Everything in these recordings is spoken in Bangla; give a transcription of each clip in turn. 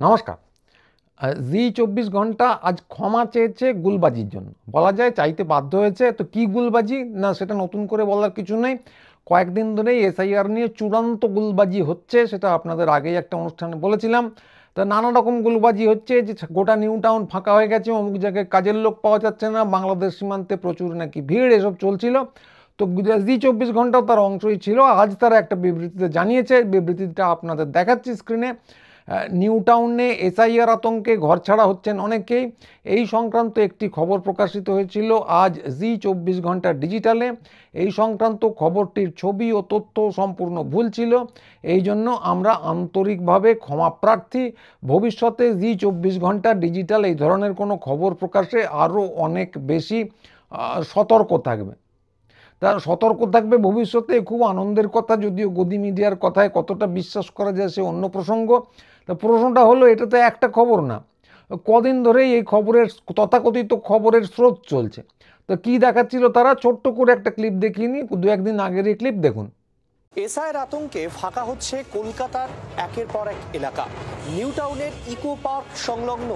নমস্কার। জি 24 ঘন্টা আজ ক্ষমা চেয়েছে গুলবাজির জন্য, বলা যায় চাইতে বাধ্য হয়েছে। তো কি গুলবাজি না সেটা নতুন করে বলার কিছু নেই। কয়েকদিন ধরেই এসআইআর নিয়ে চূড়ান্ত গুলবাজি হচ্ছে, সেটা আপনাদের আগেই একটা অনুষ্ঠানে বলেছিলাম। তা নানা রকম গুলবাজি হচ্ছে যে গোটা নিউ টাউন ফাঁকা হয়ে গেছে, অমুক জায়গায় কাজের লোক পাওয়া যাচ্ছে না, বাংলাদেশ সীমান্তে প্রচুর নাকি ভিড়, এসব চলছিল। তো জি 24 ঘন্টাও তার অংশই ছিল। আজ তারা একটা বিবৃতিতে জানিয়েছে, বিবৃতিটা আপনাদের দেখাচ্ছি স্ক্রিনে। নিউ টাউনে এসআইআর আতঙ্কে ঘরছাড়া হচ্ছেন অনেকেই, এই সংক্রান্ত একটি খবর প্রকাশিত হয়েছিল আজ জি 24 ঘন্টা ডিজিটালে। এই সংক্রান্ত খবরটির ছবি ও তথ্য সম্পূর্ণ ভুল ছিল, এই জন্য আমরা আন্তরিকভাবে ক্ষমা প্রার্থী। ভবিষ্যতে জি 24 ঘন্টা ডিজিটাল এই ধরনের কোনো খবর প্রকাশে আরও অনেক বেশি সতর্ক থাকবে। তা সতর্ক থাকবে ভবিষ্যতে, খুব আনন্দের কথা। যদিও গদি মিডিয়ার কথায় কতটা বিশ্বাস করা যায় সে অন্য প্রসঙ্গ। তা প্রশ্নটা হলো, এটা তো একটা খবর না, কদিন ধরেই এই খবরের তথাকথিত খবরের স্রোত চলছে। তো কি দেখাচ্ছিল তারা, ছোট্ট করে একটা ক্লিপ দেখিয়ে নিই, দু একদিন আগের এই ক্লিপ দেখুন। এসআইআর আতঙ্কে ফাঁকা হচ্ছে কলকাতার একের পর এক এলাকা। নিউ টাউনের ইকো পার্ক সংলগ্ন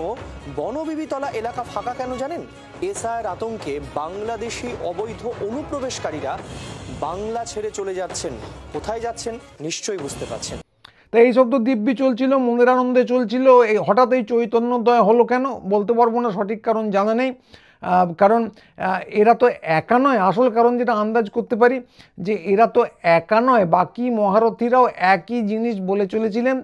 বনবিবিতলা এলাকা ফাঁকা কেন জানেন? এসআইআর আতঙ্কে বাংলাদেশি অবৈধ অনুপ্রবেশকারীরা বাংলা ছেড়ে চলে যাচ্ছেন। কোথায় যাচ্ছেন নিশ্চয়ই বুঝতে পারছেন। তা এইসব তো দিব্যি চলছিল, মনের আনন্দে চলছিল। এই হঠাৎ এই চৈতন্যোদয় হলো কেন বলতে পারবো না, সঠিক কারণ জানা নেই। কারণ এরা তো একা নয়, আসল কারণ যেটা আন্দাজ করতে পারি যে এরা তো একা নয়, বাকি মহারথীরাও একই জিনিস বলে চলেছিলেন।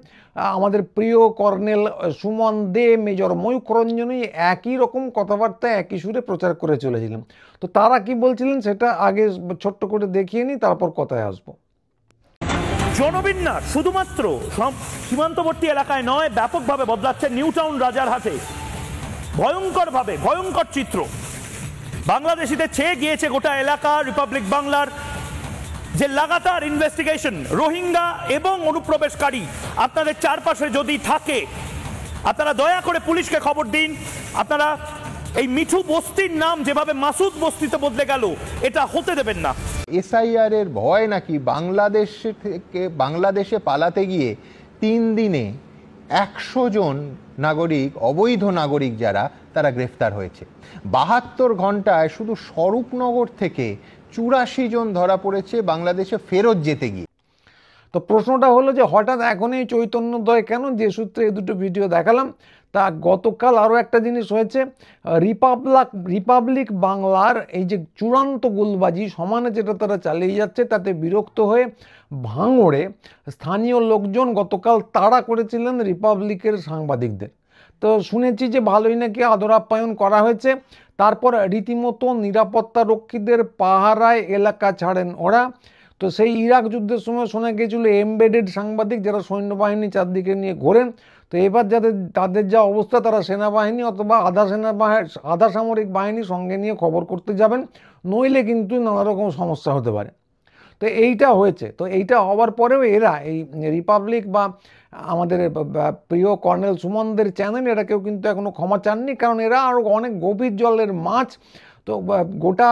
আমাদের প্রিয় কর্নেল সুমন দে, মেজর ময়ূখ রঞ্জনই একই রকম কথাবার্তা একই সুরে প্রচার করে চলেছিলেন। তো তারা কি বলছিলেন সেটা আগে ছোট্ট করে দেখিয়ে নিই, তারপর কথায় আসবো। জনবিন্যাস শুধুমাত্র সীমান্তবর্তী এলাকায় নয়, ব্যাপকভাবে বদলাচ্ছে নিউ টাউন রাজারহাটে। ভয়ঙ্করভাবে ভয়ঙ্কর চিত্র। বাংলাদেশিদের ছেয়ে গিয়েছে গোটা এলাকা। রিপাবলিক বাংলার যে লাগাতার ইনভেস্টিগেশন, রোহিঙ্গা এবং অনুপ্রবেশকারী আপনাদের চারপাশে যদি থাকে, আপনারা দয়া করে পুলিশকে খবর দিন। আপনারা এই মিঠু বস্তির নাম যেভাবে মাসুদ বস্তিতে বদলে গেল, এটা হতে দেবেন না। এসআইআর এর ভয় নাকি বাংলাদেশে পালাতে গিয়ে 3 দিনে 100 জন নাগরিক, অবৈধ নাগরিক যারা, তারা গ্রেফতার হয়েছে। 72 ঘন্টায় শুধু স্বরূপনগর থেকে 84 জন ধরা পড়েছে বাংলাদেশে ফেরত যেতে গিয়ে। তো প্রশ্নটা হলো যে হঠাৎ এখন এই চৈতন্যোদয় কেন, যে সূত্রে এই দুটো ভিডিও দেখালাম। তা গতকাল আরও একটা জিনিস হয়েছে, রিপাবলিক বাংলার এই যে চূড়ান্ত গোলবাজি সমানে যেটা তারা চালিয়ে যাচ্ছে, তাতে বিরক্ত হয়ে ভাঙড়ে স্থানীয় লোকজন গতকাল তাড়া করেছিলেন রিপাবলিকের সাংবাদিকদের। তো শুনেছি যে ভালোই নাকি আদর আপ্যায়ন করা হয়েছে। তারপর রীতিমতো নিরাপত্তা রক্ষীদের পাহারায় এলাকা ছাড়েন ওরা। তো সেই ইরাক যুদ্ধের সময় শোনা গিয়েছিল এমবেডেড সাংবাদিক যারা সৈন্যবাহিনী চারদিকে নিয়ে ঘোরেন। তো এবার তাদের যা অবস্থা, তারা সেনাবাহিনী অথবা আধা সামরিক বাহিনী সঙ্গে নিয়ে খবর করতে যাবেন, নইলে কিন্তু নানা রকম সমস্যা হতে পারে। তো এইটা হয়েছে। তো এইটা হওয়ার পরেও এরা, এই রিপাবলিক বা আমাদের প্রিয় কর্নেল সুমনদের চ্যানেল, এরা কেউ কিন্তু এখনও ক্ষমা চাননি, কারণ এরা আরও অনেক গভীর জলের মাছ। তো গোটা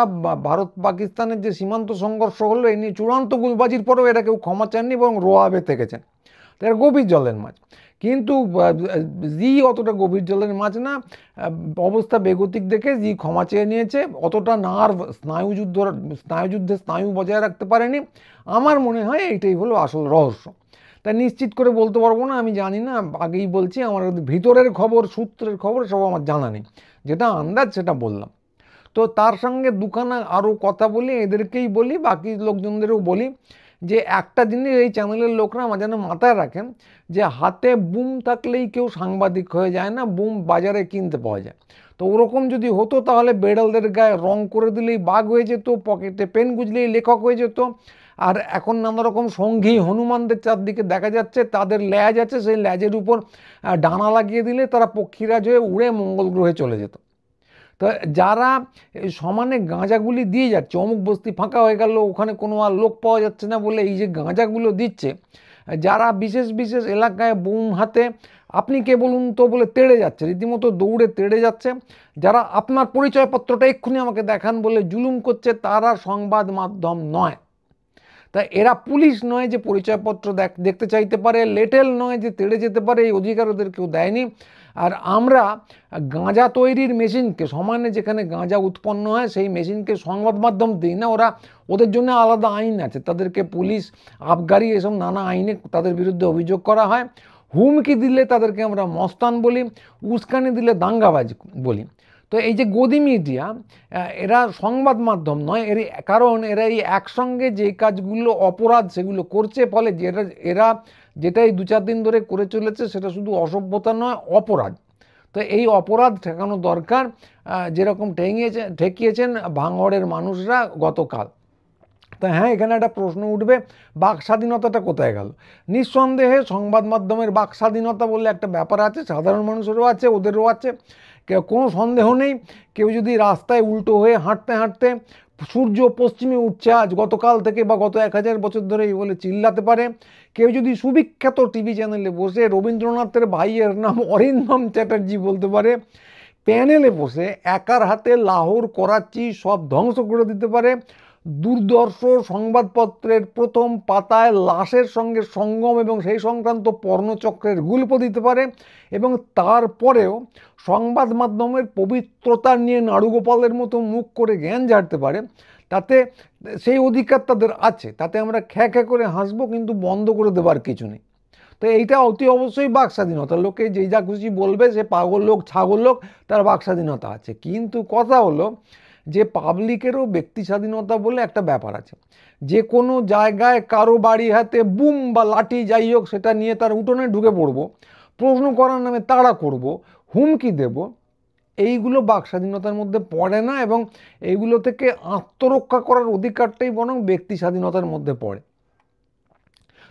ভারত পাকিস্তানের যে সীমান্ত সংঘর্ষ হলো, এই নিয়ে চূড়ান্ত গুলবাজির পরেও এরা কেউ ক্ষমা চাননি, বরং রোয়াবে থেকেছেন। তো এরা গভীর জলের মাছ, কিন্তু জি অতটা গভীর জলের মাছ না। অবস্থা বেগতিক দেখে জি ক্ষমা চেয়ে নিয়েছে। অতটা নার্ভ, স্নায়ুযুদ্ধে স্নায়ু বজায় রাখতে পারেনি। আমার মনে হয় এইটাই হলো আসল রহস্য। তাই নিশ্চিত করে বলতে পারবো না, আমি জানি না। আগেই বলছি, আমার ভিতরের খবর, সূত্রের খবর সব আমার জানা নেই, যেটা আন্দাজ সেটা বললাম। তো তার সঙ্গে দুখানা আরও কথা বলি, এদেরকেই বলি, বাকি লোকজনদেরও বলি যে একটা জিনিস এই চ্যানেলের লোকরা আমার যেন মাথায় রাখেন, যে হাতে বুম থাকলেই কেউ সাংবাদিক হয়ে যায় না, বুম বাজারে কিনতে পাওয়া যায়। তো ওরকম যদি হতো তাহলে বেড়ালদের গায়ে রং করে দিলেই বাঘ হয়ে যেত, পকেটে পেন গুজলেই লেখক হয়ে যেত। আর এখন নানা রকম সঙ্গী হনুমানদের চারদিকে দেখা যাচ্ছে, তাদের ল্যাজ আছে, সেই ল্যাজের উপর ডানা লাগিয়ে দিলে তারা পক্ষীরাজ হয়ে উড়ে মঙ্গল গ্রহে চলে যেত। তো যারা সমানে গাঁজাগুলি দিয়ে যাচ্ছে, অমুক বস্তি ফাঁকা হয়ে গেল, ওখানে কোনো আর লোক পাওয়া যাচ্ছে না বলে এই যে গাঁজাগুলো দিচ্ছে, যারা বিশেষ বিশেষ এলাকায় বুম হাতে আপনি কে বলুন তো বলে তেড়ে যাচ্ছে, রীতিমতো দৌড়ে তেড়ে যাচ্ছে, যারা আপনার পরিচয়পত্রটা এক্ষুনি আমাকে দেখান বলে জুলুম করছে, তারা সংবাদ মাধ্যম নয়। তা এরা পুলিশ নয় যে পরিচয়পত্র দেখতে চাইতে পারে, লেটেল নয় যে তেড়ে যেতে পারে, এই অধিকার ওদের কেউ দেয়নি। আর আমরা গাঁজা তৈরির মেশিনকে, সমানে যেখানে গাঁজা উৎপন্ন হয় সেই মেশিনকে সংবাদ মাধ্যম দিই না, ওদের জন্য আলাদা আইন আছে, তাদেরকে পুলিশ, আবগারি, এসব নানা আইনে তাদের বিরুদ্ধে অভিযোগ করা হয়। হুমকি দিলে তাদেরকে আমরা মস্তান বলি, উস্কানি দিলে দাঙ্গাবাজ বলি। তো এই যে গদি মিডিয়া, এরা সংবাদ মাধ্যম নয়, কারণ এরা এই একসঙ্গে যে কাজগুলো অপরাধ সেগুলো করছে, ফলে এরা যেটাই 2-4 দিন ধরে করে চলেছে সেটা শুধু অসভ্যতা নয়, অপরাধ। তো এই অপরাধ ঠেকানো দরকার, যেরকম ঠেকিয়েছেন ভাঙড়ের মানুষরা গতকাল। তো হ্যাঁ, এখানে একটা প্রশ্ন উঠবে, বাক স্বাধীনতাটা কোথায় গেল? নিঃসন্দেহে সংবাদ মাধ্যমের বাক স্বাধীনতা বলে একটা ব্যাপার আছে, সাধারণ মানুষেরও আছে, ওদেরও আছে, কোনো সন্দেহ নেই। কেউ যদি রাস্তায় উল্টো হয়ে হাঁটতে হাঁটতে সূর্য পশ্চিমে উঠছে আজ, গতকাল থেকে বা গত 1000 বছর ধরে এই বলে চিল্লাতে পারে, কেউ যদি সুবিখ্যাত টিভি চ্যানেলে বসে রবীন্দ্রনাথের ভাইয়ের নাম অরিন্দম চ্যাটার্জি বলতে পারে, প্যানেলে বসে একার হাতে লাহোর, করাচি সব ধ্বংস করে দিতে পারে, দুর্দর্শ সংবাদপত্রের প্রথম পাতায় লাশের সঙ্গে সঙ্গম এবং সেই সংক্রান্ত পর্ণচক্রের গল্প দিতে পারে, এবং তারপরেও সংবাদ মাধ্যমের পবিত্রতা নিয়ে নাড়ুগোপালের মতো মুখ করে জ্ঞান ঝাড়তে পারে, তাতে সেই অধিকার তাদের আছে, তাতে আমরা খ্যাঁ করে হাসবো, কিন্তু বন্ধ করে দেবার কিছু নেই। তো এইটা অতি অবশ্যই বাক স্বাধীনতা, লোকে যেই যা খুশি বলবে, সে পাগল লোক, ছাগল লোক, তার বাক স্বাধীনতা আছে। কিন্তু কথা হলো যে পাবলিকেরও ব্যক্তি স্বাধীনতা বলে একটা ব্যাপার আছে। যে কোনো জায়গায় কারো বাড়ি হাতে বুম বা লাঠি যাই হোক সেটা নিয়ে তার উঠোনে ঢুকে পড়বো, প্রশ্ন করার নামে তাড়া করব, হুমকি দেব, এইগুলো বাক স্বাধীনতার মধ্যে পড়ে না, এবং এইগুলো থেকে আত্মরক্ষা করার অধিকারটাই বরং ব্যক্তি স্বাধীনতার মধ্যে পড়ে।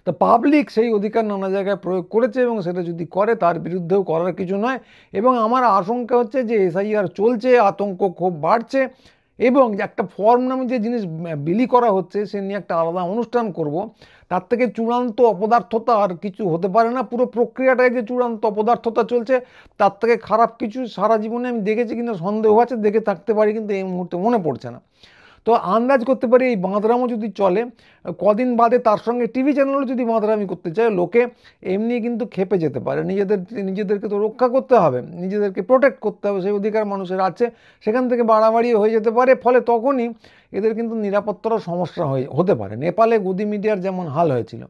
তো পাবলিক সেই অধিকার নানা জায়গায় প্রয়োগ করেছে, এবং সেটা যদি করে তার বিরুদ্ধেও করার কিছু নয়। এবং আমার আশঙ্কা হচ্ছে যে এসআইআর চলছে, আতঙ্ক খুব বাড়ছে, এবং একটা ফর্ম নামে যে জিনিস বিলি করা হচ্ছে সে নিয়ে একটা আলাদা অনুষ্ঠান করব, তার থেকে চূড়ান্ত অপদার্থতা আর কিছু হতে পারে না। পুরো প্রক্রিয়াটায় যে চূড়ান্ত অপদার্থতা চলছে, তার থেকে খারাপ কিছু সারা জীবনে আমি দেখেছি কিনা সন্দেহ আছে, দেখে থাকতে পারি, কিন্তু এই মুহূর্তে মনে পড়ছে না। তো আন্দাজ করতে পারি এই বাঁদরামও যদি চলে, কদিন বাদে তার সঙ্গে টিভি চ্যানেলও যদি বাঁদরামি করতে চায়, লোকে এমনি কিন্তু খেপে যেতে পারে। নিজেদেরকে তো রক্ষা করতে হবে, নিজেদেরকে প্রোটেক্ট করতে হবে, সেই অধিকার মানুষের আছে, সেখান থেকে বাড়াবাড়ি হয়ে যেতে পারে। ফলে তখনই এদের কিন্তু নিরাপত্তারও সমস্যা হতে পারে। নেপালে গদি মিডিয়ার যেমন হাল হয়েছিল।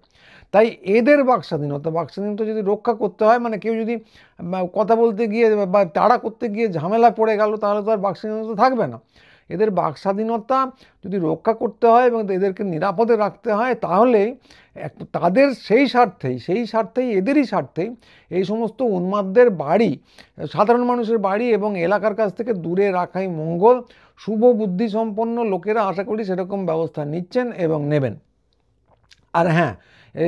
তাই এদের বাক স্বাধীনতা যদি রক্ষা করতে হয়, মানে কেউ যদি কথা বলতে গিয়ে বা তাড়া করতে গিয়ে ঝামেলা পড়ে গেল, তাহলে তো আর বাক স্বাধীনতা থাকবে না। এদের বাক স্বাধীনতা যদি রক্ষা করতে হয় এবং এদেরকে নিরাপদে রাখতে হয়, তাহলে তাদের সেই স্বার্থেই এদেরই স্বার্থেই এই সমস্ত উন্মাদদের বাড়ি, সাধারণ মানুষের বাড়ি এবং এলাকার কাছ থেকে দূরে রাখাই মঙ্গল। শুভ বুদ্ধি সম্পন্ন লোকেরা আশা করি সেরকম ব্যবস্থা নিচ্ছেন এবং নেবেন। আর হ্যাঁ,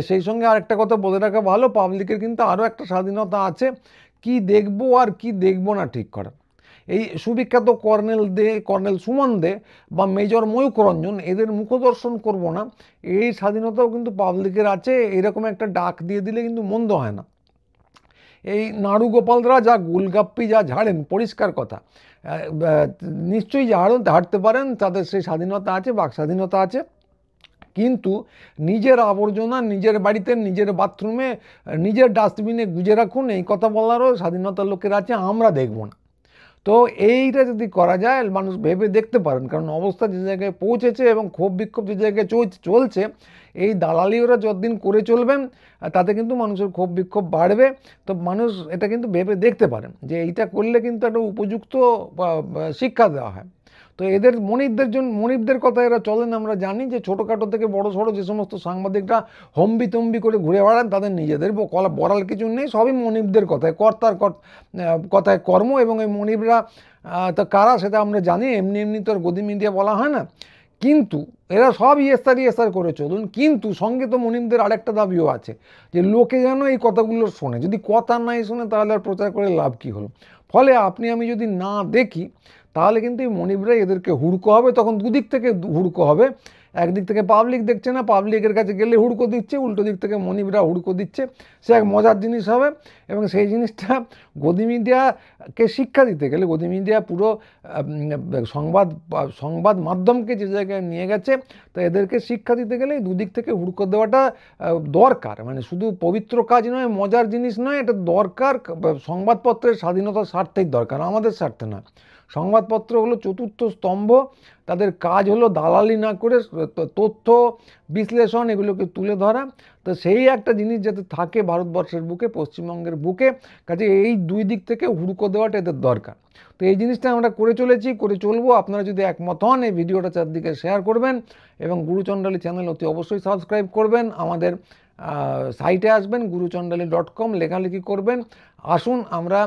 সেই সঙ্গে আরেকটা কথা বলে রাখা ভালো, পাবলিকের কিন্তু আরও একটা স্বাধীনতা আছে, কি দেখবো আর কি দেখবো না ঠিক করা। এই সুবিখ্যাত কর্নেল সুমন দে বা মেজর ময়ূখ রঞ্জন, এদের মুখদর্শন করব না, এই স্বাধীনতাও কিন্তু পাবলিকের আছে। এরকম একটা ডাক দিয়ে দিলে কিন্তু মন্দ হয় না। এই নাড়ুগোপালরা যা গোলগাপ্পি যা ঝাড়েন, পরিষ্কার কথা, নিশ্চয়ই ঝাড়তে পারেন, তাদের সেই স্বাধীনতা আছে, বাক স্বাধীনতা আছে। কিন্তু নিজের আবর্জনা নিজের বাড়িতে, নিজের বাথরুমে, নিজের ডাস্টবিনে গুজে রাখুন, এই কথা বলারও স্বাধীনতা লোকের আছে, আমরা দেখব না। তো এইটা যদি করা যায়, মানুষ ভেবে দেখতে পারেন, কারণ অবস্থা যে জায়গায় পৌঁছেছে এবং ক্ষোভ বিক্ষোভ যে জায়গায় চলছে, এই দালালি ওরা যতদিন করে চলবেন তাতে কিন্তু মানুষের ক্ষোভ বিক্ষোভ বাড়বে। তো মানুষ এটা কিন্তু ভেবে দেখতে পারেন যে এইটা করলে কিন্তু একটা উপযুক্ত শিক্ষা দেওয়া হয়। তো এদের মনিবদের কথা এরা চলেন, আমরা জানি যে ছোটোখাটো থেকে বড় সড়ো যে সমস্ত সাংবাদিকরা হম্বিতম্বি করে ঘুরে বেড়ান, তাদের নিজেদের বলার কিছু নেই, সবই মনিবদের কথায়, কর্তার কথায় কর্ম। এবং এই মনিবরা তো কারা সেটা আমরা জানি, এমনি তো আর গদি মিডিয়া বলা হয় না। কিন্তু এরা সব ইয়েস্তার করে চলুন, কিন্তু সঙ্গে তো মনিবদের আরেকটা দাবিও আছে যে লোকে যেন এই কথাগুলো শোনে। যদি কথা নাই শোনে তাহলে আর প্রচার করে লাভ কী হলো? ফলে আপনি আমি যদি না দেখি, তাহলে কিন্তু এই মনিবরাই এদেরকে হুড়কো হবে, তখন দুদিক থেকে হুড়কো হবে। একদিক থেকে পাবলিক দেখছে না, পাবলিকের কাছে গেলে হুড়কো দিচ্ছে, উল্টো দিক থেকে মনিবরা হুড়কো দিচ্ছে, সে এক মজার জিনিস হবে। এবং সেই জিনিসটা গদি মিডিয়াকে শিক্ষা দিতে গেলে, গদি মিডিয়া পুরো সংবাদ মাধ্যমকে যে জায়গায় নিয়ে গেছে, তো এদেরকে শিক্ষা দিতে গেলে এই দুদিক থেকে হুড়কো দেওয়াটা দরকার। মানে শুধু পবিত্র কাজ নয়, মজার জিনিস নয়, এটা দরকার। সংবাদপত্রের স্বাধীনতার স্বার্থেই দরকার, আমাদের স্বার্থে না। সংবাদপত্র হলো চতুর্থ স্তম্ভ, তাদের কাজ হলো দালালি না করে তথ্য বিশ্লেষণ এগুলোকে তুলে ধরা। তো সেই একটা জিনিস যাতে থাকে ভারতবর্ষের বুকে, পশ্চিমবঙ্গের বুকে, কাজে এই দুই দিক থেকে হুড়কো দেওয়াটা এদের দরকার। তো এই জিনিসটা আমরা করে চলেছি, করে চলবো। আপনারা যদি একমত হন, এই ভিডিওটা চারদিকে শেয়ার করবেন এবং গুরুচণ্ডালী চ্যানেল অতি অবশ্যই সাবস্ক্রাইব করবেন। আমাদের সাইটে আসবেন guruchandali.com, লেখালেখি করবেন। আসুন আমরা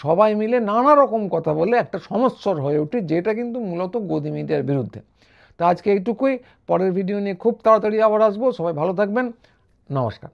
সবাই মিলে নানা রকম কথা বলে একটা সমস্যার হয়ে উঠি, যেটা কিন্তু মূলত গদি মিডিয়ার বিরুদ্ধে। তো আজকে এইটুকুই, পরের ভিডিও নিয়ে খুব তাড়াতাড়ি আবার আসবো। সবাই ভালো থাকবেন, নমস্কার।